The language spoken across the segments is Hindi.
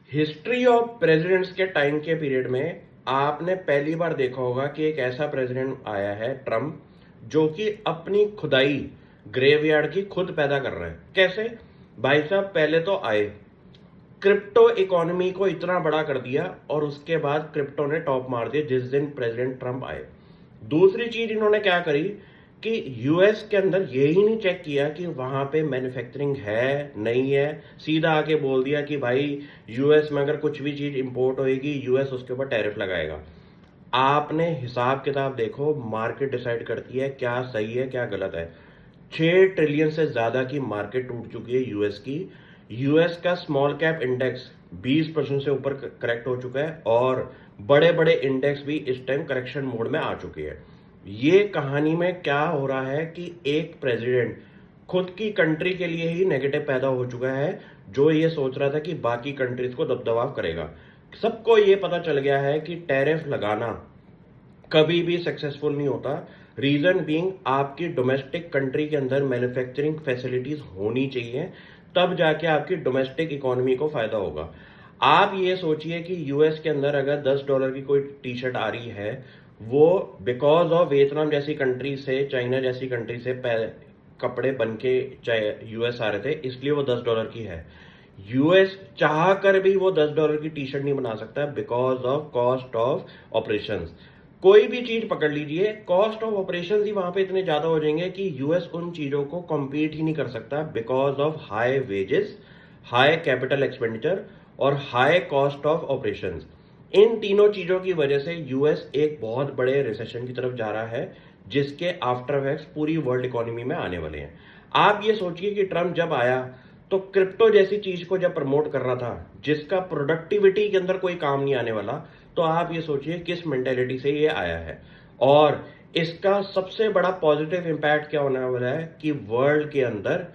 हिस्ट्री ऑफ प्रेसिडेंट्स के टाइम के पीरियड में आपने पहली बार देखा होगा कि एक ऐसा प्रेसिडेंट आया है ट्रम्प, जो कि अपनी खुदाई ग्रेवयार्ड की खुद पैदा कर रहा है। कैसे? भाई साहब पहले तो आए, क्रिप्टो इकोनॉमी को इतना बड़ा कर दिया और उसके बाद क्रिप्टो ने टॉप मार दिया जिस दिन प्रेसिडेंट ट्रम्प आए। दूसरी चीज इन्होंने क्या करी कि यूएस के अंदर यही नहीं चेक किया कि वहां पे मैन्युफैक्चरिंग है नहीं है, सीधा आके बोल दिया कि भाई यूएस में अगर कुछ भी चीज इंपोर्ट होएगी यूएस उसके ऊपर टैरिफ लगाएगा। आपने हिसाब किताब देखो, मार्केट डिसाइड करती है क्या सही है क्या गलत है। 6 ट्रिलियन से ज्यादा की मार्केट टूट चुकी है यूएस की। यूएस का स्मॉल कैप इंडेक्स 20% से ऊपर करेक्ट हो चुका है और बड़े बड़े इंडेक्स भी इस टाइम करेक्शन मोड में आ चुके हैं। ये कहानी में क्या हो रहा है कि एक प्रेसिडेंट खुद की कंट्री के लिए ही नेगेटिव पैदा हो चुका है, जो ये सोच रहा था कि बाकी कंट्रीज को दबदबाव करेगा। सबको ये पता चल गया है कि टैरिफ लगाना कभी भी सक्सेसफुल नहीं होता। रीजन बीइंग आपकी डोमेस्टिक कंट्री के अंदर मैन्युफैक्चरिंग फैसिलिटीज होनी चाहिए, तब जाके आपकी डोमेस्टिक इकोनॉमी को फायदा होगा। आप ये सोचिए कि यूएस के अंदर अगर $10 की कोई टी शर्ट आ रही है, वो बिकॉज ऑफ वियतनाम जैसी कंट्री से, चाइना जैसी कंट्री से कपड़े बन के यूएस आ रहे थे, इसलिए वो $10 की है। यूएस चाह कर भी वो $10 की टी शर्ट नहीं बना सकता because of cost of operations. कोई भी चीज पकड़ लीजिए, कॉस्ट ऑफ ऑपरेशंस ही वहां पे इतने ज्यादा हो जाएंगे कि यूएस उन चीजों को कम्पीट ही नहीं कर सकता because of high wages, high capital expenditure और हाई कॉस्ट ऑफ ऑपरेशंस। इन तीनों चीजों की वजह से यूएस एक बहुत बड़े रिसेशन की तरफ जा रहा है, जिसके आफ्टर इफेक्ट्स पूरी वर्ल्ड इकोनॉमी में आने वाले हैं। आप ये सोचिए कि ट्रम्प जब आया तो क्रिप्टो जैसी चीज को जब प्रमोट कर रहा था, जिसका प्रोडक्टिविटी के अंदर कोई काम नहीं आने वाला, तो आप ये सोचिए किस मेंटेलिटी से ये आया है। और इसका सबसे बड़ा पॉजिटिव इंपैक्ट क्या होने वाला है कि वर्ल्ड के अंदर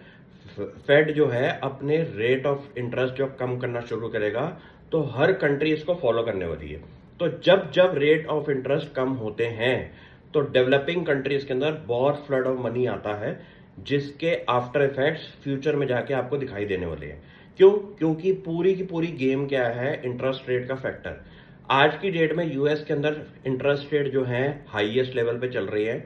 फेड जो है अपने रेट ऑफ इंटरेस्ट जब कम करना शुरू करेगा, तो हर कंट्री इसको फॉलो करने वाली है। तो जब जब रेट ऑफ इंटरेस्ट कम होते हैं तो डेवलपिंग कंट्रीज के अंदर बहुत फ्लड ऑफ मनी आता है, जिसके आफ्टर इफेक्ट्स फ्यूचर में जाके आपको दिखाई देने वाले हैं। क्यों? क्योंकि पूरी की पूरी गेम क्या है, इंटरेस्ट रेट का फैक्टर। आज की डेट में यूएस के अंदर इंटरेस्ट रेट जो है हाईएस्ट लेवल पे चल रही है।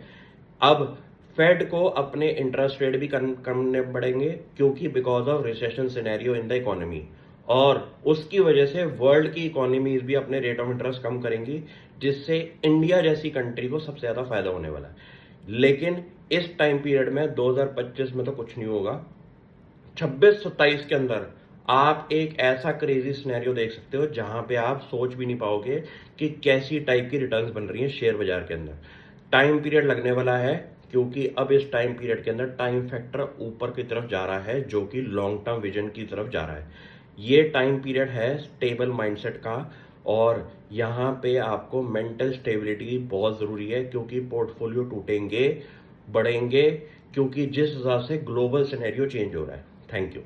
अब फेड को अपने इंटरेस्ट रेट भी करने पड़ेंगे, क्योंकि because of recession scenario in the economy, और उसकी वजह से वर्ल्ड की इकोनॉमीज भी अपने रेट ऑफ इंटरेस्ट कम करेंगी, जिससे इंडिया जैसी कंट्री को सबसे ज्यादा फायदा होने वाला है। लेकिन इस टाइम पीरियड में 2025 में तो कुछ नहीं होगा। 26-27 के अंदर आप एक ऐसा क्रेजी सिनेरियो देख सकते हो जहां पे आप सोच भी नहीं पाओगे कि कैसी टाइप की रिटर्न्स बन रही है शेयर बाजार के अंदर। टाइम पीरियड लगने वाला है, क्योंकि अब इस टाइम पीरियड के अंदर टाइम फैक्टर ऊपर की तरफ जा रहा है, जो कि लॉन्ग टर्म विजन की तरफ जा रहा है। ये टाइम पीरियड है स्टेबल माइंडसेट का, और यहाँ पे आपको मेंटल स्टेबिलिटी बहुत जरूरी है, क्योंकि पोर्टफोलियो टूटेंगे, बढ़ेंगे, क्योंकि जिस हिसाब से ग्लोबल सिनेरियो चेंज हो रहा है। Thank you.